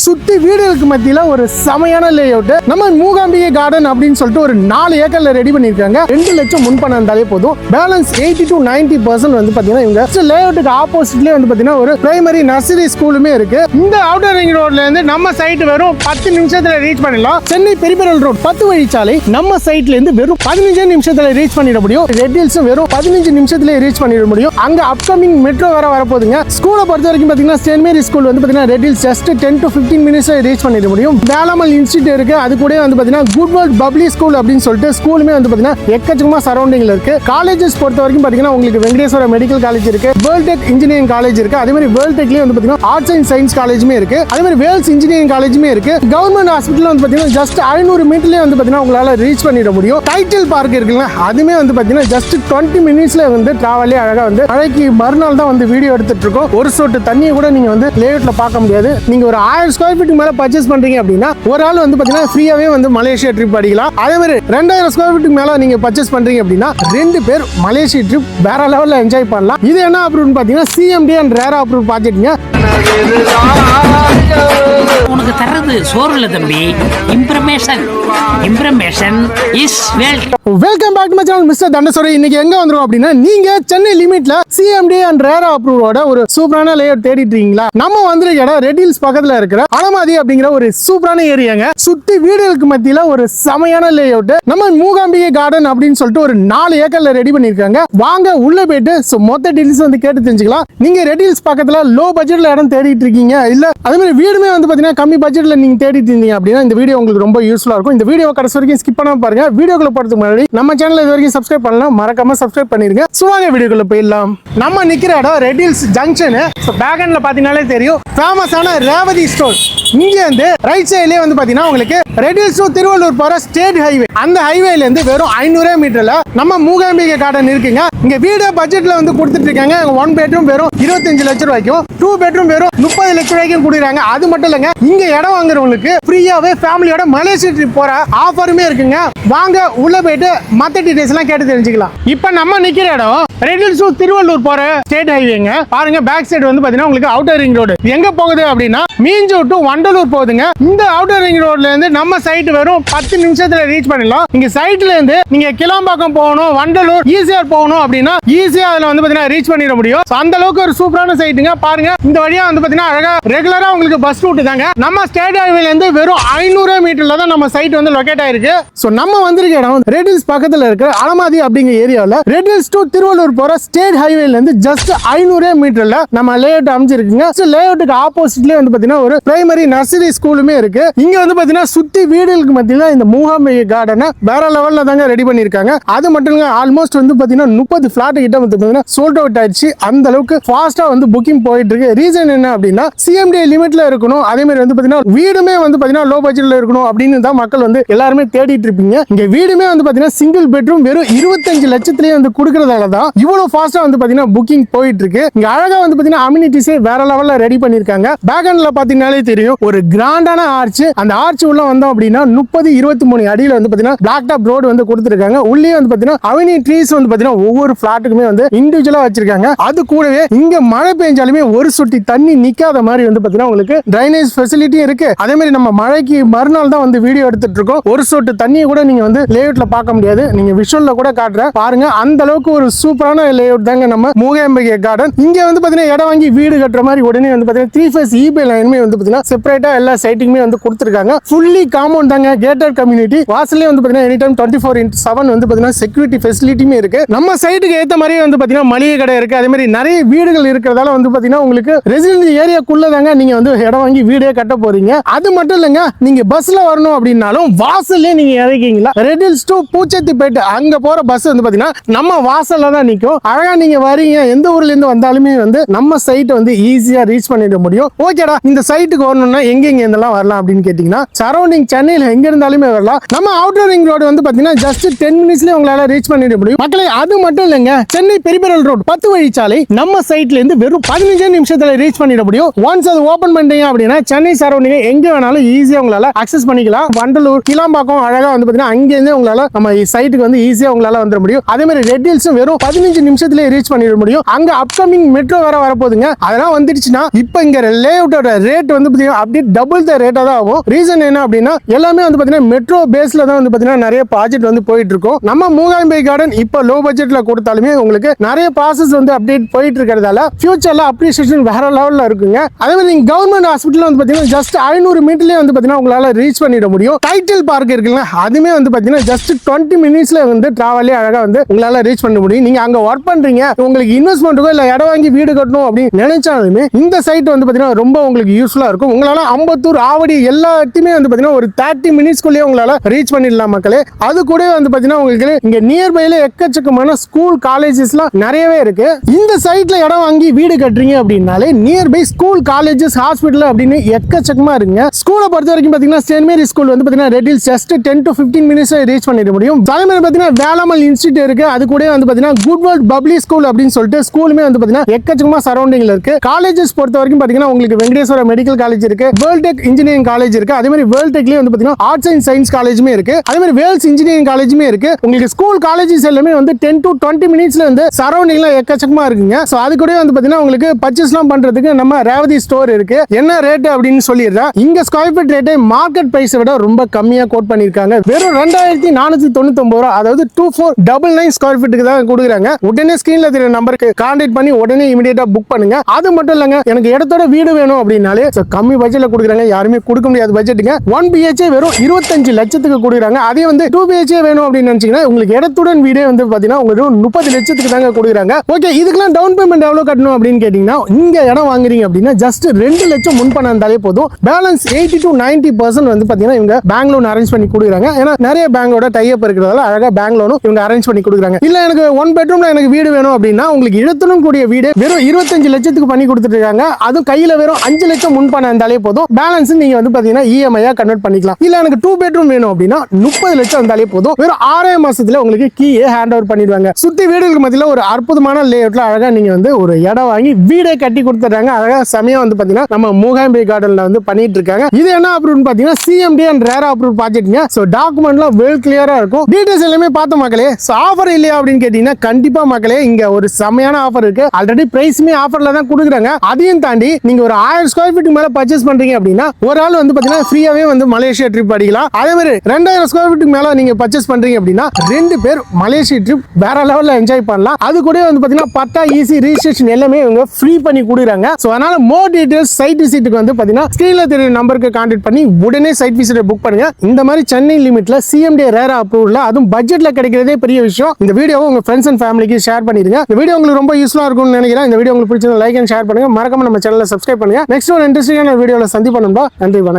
சுத்தி வீடுகளுக்கு மத்தியில ஒரு சமையான லேஅவுட். நம்ம மூகாம்பிகை கார்டன் அப்படின்னு சொல்லிட்டு ஒரு 4 ஏக்கர்ல ரெடி பண்ணிருக்காங்க. 2 லட்சம் முன்பணம் இருந்தாலே போதும். பேலன்ஸ் 80 to 90% வந்து பாத்தீங்கன்னா இவங்க லேஅவுட்டுக்கு ஆப்போசிட்லயே வந்து பாத்தீங்கன்னா ஒரு பிரைமரி நர்சரி ஸ்கூலுமே இருக்கு. இந்த அவுட்டர் ரிங் ரோட்ல இருந்து நம்ம சைட் வெறும் 10 நிமிஷத்துல ரீச் பண்ணிடலாம். சென்னை பெரிபெரல் ரோட் 10 வழிச்சாலை நம்ம சைட்ல இருந்து வெறும் 15 நிமிஷத்துல ரீச் பண்ணிட முடியும். ரெட் ஹில்ஸ் வெறும் 15 நிமிஷத்துல ரீச் பண்ணிட முடியும். அங்க அப்கமிங் மெட்ரோ வேற வரப்போகுதுங்க. ஸ்கூலை பொறுத்த வரைக்கும் பாத்தீங்கன்னா சென்ட் மேரி ஸ்கூல் வந்து பாத்தீங்கன்னா ரெட் ஹில்ஸ் ஜஸ்ட் 10 to 15 மினிட்ஸ்ல ரீச் பண்ணிட முடியும். வேளாமல் இன்ஸ்டிடியூட் இருக்கு. அது கூட வந்து பாத்தீங்கன்னா குட் வேர்ல்ட் பப்ளி ஸ்கூல் அப்படின்னு சொல்லிட்டு ஸ்கூலுமே வந்து பாத்தீங்கன்னா எக்கச்சக்கமா சரௌண்டிங்ல இருக்கு. காலேஜஸ் பொறுத்த வரைக்கும் பாத்தீங்கன்னா உங்களுக்கு வெங்கடேஸ்வர மெடிக்கல் காலேஜ் இருக்கு, வேர்ல்ட் டெக் இன்ஜினியரிங் காலேஜ் இருக்கு, அதே மாதிரி வேர்ல்ட் டெக்லயே வந்து பாத்தீங்கன்னா ஆர்ட்ஸ் அண்ட் சயின்ஸ் காலேஜுமே இருக்கு, அதே மாதிரி வேல்ஸ் இன்ஜினியரிங் காலேஜுமே இருக்கு. கவர்மெண்ட் ஹாஸ்பிட்டல் வந்து பாத்தீங்கன்னா ஜஸ்ட் 500 மீட்டர்லயே வந்து பாத்தீங்கன்னா உங்களால ரீச் பண்ணிட முடியும். டைட்டில் பார்க் இருக்குல்ல, அதுமே வந்து பாத்தீங்கன்னா ஜஸ்ட் 20 மினிட்ஸ்ல வந்து டிராவலே அழகா வந்து மழைக்கு மறுநாள் தான் வந்து வீடியோ எடுத்துட்டு இருக்கோம். ஒரு சொட்டு தண்ணியை கூட நீங்க வந்து லேஅவுட்ல பார்க்க முடியாது. நீங்க ஒரு 1000 ஸ்கொயர் ஃபீட் மேல பர்ச்சேஸ் பண்றீங்க அப்படின்னா ஒரு ஆள் வந்து பாத்தீங்கன்னா ஃப்ரீயாவே வந்து மலேசியா ட்ரிப் அடிக்கலாம். அதே மாதிரி 2000 ஸ்கொயர் ஃபீட் மேல நீங்க பர்ச்சேஸ் பண்றீங்க அப்படின்னா 2 பேர் மலேசியா ட்ரிப் வேற லெவல்ல என்ஜாய் பண்ணலாம். இது என்ன அப்ரூவ் பாத்தீங்கன்னா சிஎம்டி அண்ட் ரேரா அப்ரூவ் பாத்துட்டீங்க. உனக்கு தர்றது சோறு இல்ல தம்பி, information. Information is wealth. Welcome back to my channel mister தண்டசோரி. இன்னைக்கு எங்க வந்துரும் அப்படின்னா நீங்க சென்னை லிமிட்ல சிஎம்டி அண்ட் ரேரா அப்ரூவோட ஒரு சூப்பரான லேஅவுட் தேடிட்டு இருக்கீங்களா? நம்ம வந்திருக்க இடம் ரெட் ஹில்ஸ் பக்கத்துல இருக்கிற அலமாதி அப்படிங்கிற ஒரு சூப்பரான ஏரியாங்க. சுத்தி வீடுகளுக்கு மத்தியில ஒரு சமையான லேஅவுட். நம்ம மூகாம்பிகை கார்டன் அப்படின்னு சொல்லிட்டு ஒரு 4 ஏக்கர்ல ரெடி பண்ணிருக்காங்க. வாங்க உள்ள போயிட்டு மொத்த டீடைல்ஸ் வந்து கேட்டு தெரிஞ்சுக்கலாம். நீங்க ரெட் ஹில்ஸ் பக்கத்துல லோ பட்ஜெட்ல இடம் தேடிட்டு இருக்கீங்க, இல்ல அதே மாதிரி வீடுமே வந்து பாத்தீங்கன்னா கம்மி பட்ஜெட்ல நீங்க தேடிட்டு இருந்தீங்க அப்படின்னா இந்த வீடியோ உங்களுக்கு ரொம்ப யூஸ்ஃபுல்லா இருக்கும். இந்த வீடியோ கடைசி வரைக்கும் ஸ்கிப் பண்ணாம பாருங்க. வீடியோக்குள்ள போறதுக்கு முன்னாடி நம்ம சேனலை இது வரைக்கும் சப்ஸ்கிரைப் பண்ணலாம், மறக்காம சப்ஸ்கிரைப் பண்ணிருங்க. சுவாங்க வீடியோக்குள்ள போயிடலாம். நம்ம நிக்கிற இடம் ரெட் ஹில்ஸ் ஜங்ஷன். பேக் எண்ட்ல பாத்தீங்கன்னாலே தெரியும் ஃபேமஸான ரேவதி ஸ்டோர். இங்க இருந்து ரைட் சைட்லயே வந்து பாத்தீங்கன்னா உங்களுக்கு ரெட் ஹில்ஸ் டு திருவள்ளூர் போற ஸ்டேட் ஹைவே. அந்த ஹைவேல இருந்து வெறும் 500 மீட்டர்ல நம்ம மூகாம்பிகை கார்டன் இருக்குங்க. இங்க வீடு பட்ஜெட்ல வந்து கொடுத்துட்டு இருக்காங்க. 1 பெட்ரூம் வெறும் 25 லட்சம் ரூபாய்க்கும், 2 பெட்ரூம் வெறும் 30 லட்சம் ரூபாய்க்கும் கொடுக்குறாங்க. அது மட்டும் இல்லங்க, இங்க இடம் வாங்குறவங்களுக்கு ஃப்ரீயாவே ஃபேமிலியோட மலேசியா ட்ரிப் போற ஆஃபருமே இருக்குங்க. வாங்க உள்ள போயிட்டு மத்த டீடைல்ஸ் எல்லாம் கேட்டு தெரிஞ்சுக்கலாம். இப்போ நம்ம நிக்கிற இடம் ரெட் ஹில்ஸ் டு திருவள்ளூர் போற ஸ்டேட் ஹைவேங்க. பாருங்க பேக் சைடு வந்து பாத்தீங்கன்னா உங்களுக்கு அவுட்டர் ரிங் ரோடு எங்க போகுது அப்படின்னா மீஞ்சூர் டு வண்டலூர் போகுதுங்க. இந்த அவுட்டர் ரிங் ரோட்ல இருந்து நம்ம சைட் வெறும் 10 நிமிஷத்துல ரீச் பண்ணிடலாம். இங்க சைட்ல இருந்து நீங்க கிளாம்பாக்கம் போகணும், வண்டலூர் ஈசிஆர் போகணும் அப்படின்னா ஈஸியா அதுல வந்து பாத்தீங்கன்னா ரீச் பண்ணிட முடியும். அந்த அளவுக்கு ஒரு சூப்பரான சைட்டுங்க. பாருங்க இந்த வழியா வந்து பாத்தீங்கன்னா அழகா ரெகுலரா உங்களுக்கு பஸ் ரூட் தாங்க. நம்ம ஸ்டேட் ஹைவேல இருந்து வெறும் 500 மீட்டர்ல தான் நம்ம சைட் வந்து லொகேட் ஆயிருக்கு. சோ நம்ம வந்திருக்க இடம் ரெட் ஹில்ஸ் பக்கத்துல இருக்க அலமாதி அப்படிங்கிற ஏரியால ரெட் ஹில்ஸ் டு திருவள்ளூர் போற ஸ்டேட் ஹைவேல இருந்து ஜஸ்ட் 500 மீட்டர்ல நம்ம லேஅவுட் அமைஞ்சிருக்குங்க. லேஅவுட்டுக்கு ஆப்போசிட்லயே வந்து பாத்தீங்கன்னா ஒரு பிரைமரி நர்சரி ஸ்கூலுமே இருக்கு. இங்க வந்து பாத்தீங்கன்னா சுத்தி வீடுகளுக்கு மத்தியில இந்த மூகாம்பிகை கார்டனை வேற லெவல்ல தாங்க ரெடி பண்ணிருக்காங்க. அது மட்டும் இல்ல, ஆல்மோஸ்ட் வந்து பாத்தீங்கன்னா 30 பிளாட் கிட்ட வந்து பாத்தீங்கன்னா சோல்ட் அவுட் ஆயிடுச்சு. அந்த அளவுக்கு ஃபாஸ்டா வந்து புக்கிங் போயிட்டு இருக்கு. ரீசன் என்ன அப்படின்னா சிஎம்டி லிமிட்ல இருக்கணும், அதே மாதிரி வந்து பாத்தீங்கன்னா வீடுமே வந்து பாத்தீங்கன்னா லோ பட்ஜெட்ல இருக்கணும் அப்படின்னு தான் மக்கள் வந்து எல்லாருமே தேடிட்டு இருப்பீங்க. இங்க வீடுமே வந்து பாத்தீங்கன்னா சிங்கிள் பெட்ரூம் வெறும் 25 லட்சத்திலேயே வந்து கொடுக்கறதால தான் இவ்வளவு ஃபாஸ்டா வந்து பாத்தீங்கன்னா புக்கிங் போயிட்டு இருக்கு. இங்க அழகா வந்து பாத்தீங்கன்னா அம்யூனிட்டிஸே வேற லெவல்ல ரெடி பண்ணிருக்காங்க. பேக் எண்ட்ல பாத்தீங்கன்னாலே தெரியும் ஒரு கிராண்டான ஆர்ச். அந்த ஆர்ச் உள்ள வந்தோம் அப்படின்னா 30-23 அடியில வந்து பாத்தீங்கன்னா பிளாக் டாப் ரோடு வந்து கொடுத்திருக்காங்க. உள்ளே வந்து பாத்தீங்கன்னா அவனி ட்ரீஸ் வந்து பாத்தீங்கன்னா ஒவ்வொரு பிளாட்டுக்குமே வந்து இண்டிவிஜுவலா வச்சிருக்காங்க. அது கூடவே இங்க மழை பெஞ்சாலுமே ஒரு சொட்டி தண்ணி நிக்காத மாதிரி வந்து பாத்தீங்கன்னா உங்களுக்கு டிரைனேஜ் ஃபெசிலிட்டி இருக்கு. அதே மாதிரி நம்ம மழைக்கு மறுநாள் தான் வந்து வீடியோ எடுத்துட்டு இருக்கோம். ஒரு சொட்டு தண்ணியை கூட நீங்க வந்து லேஅவுட்ல பார்க்க முடியாது. நீங்க விஷுவல்ல கூட காட்டுறேன் பாருங்க. அந்த அளவுக்கு ஒரு சூப்பரான லேஅவுட் தாங்க நம்ம மூகாம்பிகை கார்டன். இங்க வந்து பாத்தீங்கன்னா இடம் வாங்கி வீடு கட்டுற மாதிரி உடனே வந்து பாத்தீங்கன்னா 3 ஃபேஸ் ஈபே லைனுமே வந்து பாத்தீங்கன்னா செப்பரேட்டா எல்லா சைட்டுக்குமே வந்து கொடுத்திருக்காங்க. ஃபுல்லி காம்பவுண்ட் தாங்க, கேட்டட் கம்யூனிட்டி. வாசல்லே வந்து பாத்தீங்கன்னா எனி டைம் 24/7 வந்து பாத்தீங்கன்னா செக்யூரிட்டி ஃபெசிலிட்டியுமே இருக்கு. நம்ம சைட்டுக்கு ஏத்த மாதிரியே வந்து பாத்தீங்கன்னா மளிகை கடை இருக்கு. அதே மாதிரி நிறைய வீடுகள் இருக்கிறதால வந்து பாத்தீங்கன்னா உங்களுக்கு ரெசிடென்ட் ஏரியாக்குள்ள தாங்க நீங்க வந்து இடம் வாங்கி வீடே கட்ட போறீங்க. அது மட்டும் இல்லங்க, நீங்க பஸ்ல வரணும் அப்படின்னாலும் வாசல்லே நீங்க இறக்கீங்களா ரெட் ஹில்ஸ் டு பூச்சத்திப்பேட்டை அங்க போற பஸ் வந்து பாத்தீங்கன்னா நம்ம வாசல்ல தான் நிக்கும். அழகா நீங்க வரீங்க, எந்த ஊர்ல இருந்து வந்தாலுமே வந்து நம்ம சைட் வந்து ஈஸியா ரீச் பண்ணிட முடியும். ஓகேடா, இந்த சைட்டுக்கு வரணும்னா எங்க இருந்தெல்லாம் வரலாம் அப்படின்னு கேட்டீங்கன்னா சரௌண்டிங் சென்னையில எங்க இருந்தாலுமே வரலாம். நம்ம அவுட்டர் ரிங் ரோடு வந்து பாத்தீங்கன்னா ஜஸ்ட் 10 மினிட்ஸ்ல உங்களால ரீச் பண்ணிட முடியும் மக்களே. அது மட்டும் இல்லங்க, சென்னை பெரிபெரல் ரோடு 10 வழிச்சாலை நம்ம சைட்ல இருந்து வெறும் 15 நிமிஷத்துல ரீச் பண்ணிட முடியும். ஒன்ஸ் அது ஓபன் பண்ணிட்டீங்க அப்படின்னா சென்னை சரௌண்டிங் எங்க வேணாலும் ஈஸியா உங்களால அக்சஸ் பண்ணிக்கலாம். வண்டலூர், கிளாம்பாக்கம் அழகா வந்து பாத்தீங்கன்னா அங்கேருந்து உங்களால நம்ம சைட்டுக்கு வந்து ஈஸியா உங்களால வந்துட முடியும். அதே மாதிரி ரெட் ஹில்ஸும் வெறும் 15 நிமிஷத்துல ரீச் பண்ணிட முடியும். அங்க அப்கமிங் மெட்ரோ வேற வரப்போகுதுங்க. அதெல்லாம் வந்துடுச்சுன்னா இப்போ இங்க லேஅவுட்டோட ரேட் வந்து பாத்தீங்கன்னா அப்படியே டபுள் த ரேட்டா தான் ஆகும். ரீசன் என்ன அப்படின்னா எல்லாமே வந்து பாத்தீங்கன்னா மெட்ரோ பேஸ்ல தான் வந்து பாத்தீங்கன்னா நிறைய ப்ராஜெக்ட் வந்து போயிட்டு இருக்கும். நம்ம மூகாம்பிகை கார்டன் இப்போ லோ பட்ஜெட்ல கொடுத்தாலுமே உங்களுக்கு நிறைய ப்ராசஸ் வந்து அப்டேட் போயிட்டு இருக்கிறதால ஃபியூச்சர்ல அப்ரிசியேஷன் வேற லெவல்ல இருக்குங்க. அதே மாதிரி நீங்க கவர்மெண்ட் ஹாஸ்பிட்டல் வந்து பாத்தீங்கன்னா ஜஸ்ட் 500 மீட்டர்லயே வந்து பாத்தீங்கன்னா உங்களால ரீச் பண்ணிட முடியும். டைட்டில் பார்க் இருக்குல்ல, அதுமே வந்து பாத்தீங்கன்னா ஜஸ்ட் 20 மினிட்ஸ்ல வந்து டிராவலே அழகா வந்து உங்களால ரீச் பண்ண முடியும். நீங்க அங்க ஒர்க் பண்றீங்க, உங்களுக்கு இன்வெஸ்ட்மெண்ட்டுக்கோ இல்ல இடம் வாங்கி வீடு கட்டணும் அப்படின்னு நினைச்சாலுமே இந்த சைட் வந்து பாத்தீங்கன்னா ரொம்ப உங்களுக்கு யூஸ்ஃபுல்லா இருக்கும். உங்களால அம்பத்தூர், ஆவடி எல்லாத்தையுமே வந்து பாத்தீங்கன்னா ஒரு 30 மினிட்ஸ்க்குள்ளேயே உங்களால ரீச் பண்ணிடலாம் மக்களே. அது கூட வந்து பாத்தீங்கன்னா உங்களுக்கு இங்க நியர்பைல எக்கச்சக்கமான ஸ்கூல், காலேஜஸ்லாம் நிறையவே இருக்கு. இந்த சைட்ல இடம் வாங்கி வீடு கட்டுறீங்க அப்படின்னாலே நியர்பை ஸ்கூல், காலேஜஸ், ஹாஸ்பிட்டல் அப்படின்னு எக்கச்சக்கமா இருக்குங்க. ஸ்கூலை பொறுத்த வரைக்கும் பாத்தீங்கன்னா செயின்ட் மேரி ஸ்கூல் வந்து பாத்தீங்கன்னா red hills just 10 to 15 minutes reach பண்ணிட முடியும். அதே மாதிரி பாத்தீங்கன்னா வேளாமல் இன்ஸ்டிடியூட் இருக்கு. அது கூட வந்து பாத்தீங்கன்னா குட் வேர்ல்ட் பப்ளி ஸ்கூல் அப்படின்னு சொல்லிட்டு ஸ்கூலுமே வந்து பாத்தீங்கன்னா எக்கச்சக்கமா சரௌண்டிங்ல இருக்கு. காலேஜஸ் பொறுத்த வரைக்கும் பாத்தீங்கன்னா உங்களுக்கு வெங்கடேஸ்வர மெடிக்கல் காலேஜ் இருக்கு, வேர்ல்ட் டெக் இன்ஜினியரிங் காலேஜ் இருக்கு. அதே மாதிரி வேர்ல்ட் டெக்லயே வந்து பாத்தீங்கன்னா ஆர்ட்ஸ் அண்ட் சயின்ஸ் காலேஜுமே இருக்கு. அதே மாதிரி வேல்ஸ் இன்ஜினியரிங் காலேஜுமே இருக்கு. உங்களுக்கு ஸ்கூல், காலேஜஸ் எல்லாமே வந்து 10 to 20 மினிட்ஸ்ல வந்து சரௌண்டிங்ல எக்கச்சக்கமா இருக்குங்க. சோ அது கூட வந்து பாத்தீங்கன்னா உங்களுக்கு பர்ச்சேஸ்லாம் பண்றதுக்கு நம்ம ரேவதி ஸ்டோர் இருக்கு. என்ன ரேட் அப்படின்னு சொல்லிடுறேன். இங்க ஸ்கொயர் ஃபீட் ரேட்டே மார்க்கெட் பிரைஸ் விட ரொம்ப கம்மியா கோட் பண்ணிருக்காங்க. வெறும் 2499 ரூபாய், அதாவது 2499 ஸ்கொயர் ஃபீட்டுக்கு தான் கொடுக்குறாங்க. உடனே ஸ்கிரீன்ல தெரிய நம்பருக்கு கான்டாக்ட் பண்ணி உடனே இமிடியேட்டா புக் பண்ணுங்க. அது மட்டும் இல்லங்க, எனக்கு இடத்தோட வீடு வேணும் அப்படின்னாலே கம்மி பட்ஜெட்ல கொடுக்குறாங்க. யாருமே கொடுக்க முடியாத பட்ஜெட்டுங்க. 1 BHK வெறும் 25 லட்சத்துக்கு கொடுக்குறாங்க. அதே வந்து 2 BHK வேணும் அப்படின்னு நினைச்சீங்கன்னா உங்களுக்கு இடத்துடன் வீடே வந்து பாத்தீங்கன்னா உங்களுக்கு 30 லட்சத்துக்கு தாங்க கொடுக்குறாங்க. ஓகே, இதுக்கெல்லாம் டவுன் பேமெண்ட் எவ்வளவு கட்டணும் அப்படின்னு கேட்டீங்கன்னா இங்க இடம் வாங்குறீங்க அப்படின்னா ஜஸ்ட் 2 லட்சம் முன் பணம் இருந்தாலே போதும். பேலன்ஸ் 80 to 90% வந்து பாத்தீங்கன்னா இவங்க பேங்க் லோன் அரேஞ்ச் பண்ணி கொடுக்குறாங்க. ஏன்னா நிறைய பேங்கோட டைப் இருக்கிறதால அழகா பேங்க் லோனும் இவங்க அரேஞ்ச் பண்ணி கொடுக்குறாங்க. இல்ல எனக்கு 1 பெட்ரூம்ல எனக்கு வீடு வேணும் அப்படின்னா உங்களுக்கு இடத்துடன் கூடிய வீடு வெறும் 25 லட்சத்துக்கு பண்ணி கொடுத்துட்டு இருக்காங்க. அதுவும் கையில வெறும் 5 லட்சம் முன் பணம் இருந்தாலே போதும். பேலன்ஸ் நீங்க வந்து பாத்தீங்கன்னா EMI கன்வெர்ட் பண்ணிக்கலாம். இல்ல எனக்கு 2 பெட்ரூம் வேணும் அப்படின்னா 30 லட்சம் இருந்தாலே போதும். வெறும் 6 மாசத்துல உங்களுக்கு கீயை ஹேண்ட் ஓவர் பண்ணிடுவாங்க. சுத்தி வீடுகளுக்கு மத்தியில ஒரு அற்புதமான லேஅவுட்ல அழகா நீங்க வந்து ஒரு இடம் வாங்கி வீடே கட்டி கொடுத்துறாங்க. அழகா சமயம் வந்து பாத்தீங்கன்னா நம்ம மூகாம்பிகை கார்டன்ல வந்து பண்ணிட்டு இருக்காங்க. இது என்ன அப்ரூவ் பாத்தீங்கன்னா CMD அண்ட் ரேரா அப்ரூவ் ப்ராஜெக்ட்ங்க. சோ டாக்குமெண்ட்லாம் வெல் கிளியரா இருக்கும். டீடைல்ஸ் எல்லாமே பார்த்த மக்களே. சோ ஆஃபர் இல்லையா அப்படின்னு கேட்டீங்கன்னா கண்டிப்பா மக்களே இங்க ஒரு செமையான ஆஃபர் இருக்கு. ஆல்ரெடி பிரைஸ்மே ஆஃபர்ல தான் கொடுக்குறாங்க. அதையும் தாண்டி நீங்க ஒரு 1000 ஸ்கொயர் ஃபீட் மேல பர்ச்சேஸ் பண்றீங்க அப்படின்னா ஒரு ஆள் வந்து பாத்தீங்கன்னா ஃப்ரீயாவே வந்து மலேசியா ட்ரிப் அடிக்கலாம். அதே மாதிரி 2000 ஸ்கொயர் ஃபீட் மேல நீங்க பர்ச்சேஸ் பண்றீங்க அப்படின்னா 2 பேர் மலேசியா ட்ரிப் வேற லெவல்ல என்ஜாய் பண்ணலாம். அது கூட வந்து பாத்தீங்கன்னா பட்டா, ஈஸி ரிஜிஸ்ட்ரேஷன் எல்லாமே இவங்க ஃப்ரீ பண்ணி கொடுக்குறாங்க. சோ அதனால மோர் டீடைல்ஸ் சைட் விசிட்டுக்கு வந்து பாத்தீங்கன்னா ஸ்கிரீன்ல தெரிய நம்பருக்கு கான்டாக்ட் பண்ணி உடனே சைட் விசிட் புக் பண்ணுங்க. இந்த மாதிரி சென்னை லிமிட்ல CMD ரேரா அப்ரூவ்ல அதுவும் பட்ஜெட்ல கிடைக்கிறதே பெரிய விஷயம். இந்த வீடியோவை உங்க ஃப்ரெண்ட்ஸ் அண்ட் ஃபேமிலிக்கு ஷேர் பண்ணிடுங்க. இந்த வீடியோ உங்களுக்கு ரொம்ப யூஸ்ஃபுல்லா இருக்கும்னு நினைக்கிறேன். இந்த வீடியோ உங்களுக்கு பிடிச்சதை லைக் அண்ட் ஷேர் பண்ணுங்க. மறக்காம நம்ம சேனலை சப்ஸ்கிரைப் பண்ணுங்க. நெக்ஸ்ட் ஒரு இன்ட்ரெஸ்டிங்கான வீடியோல சந்திப்போம். நன்றி, வணக்கம்.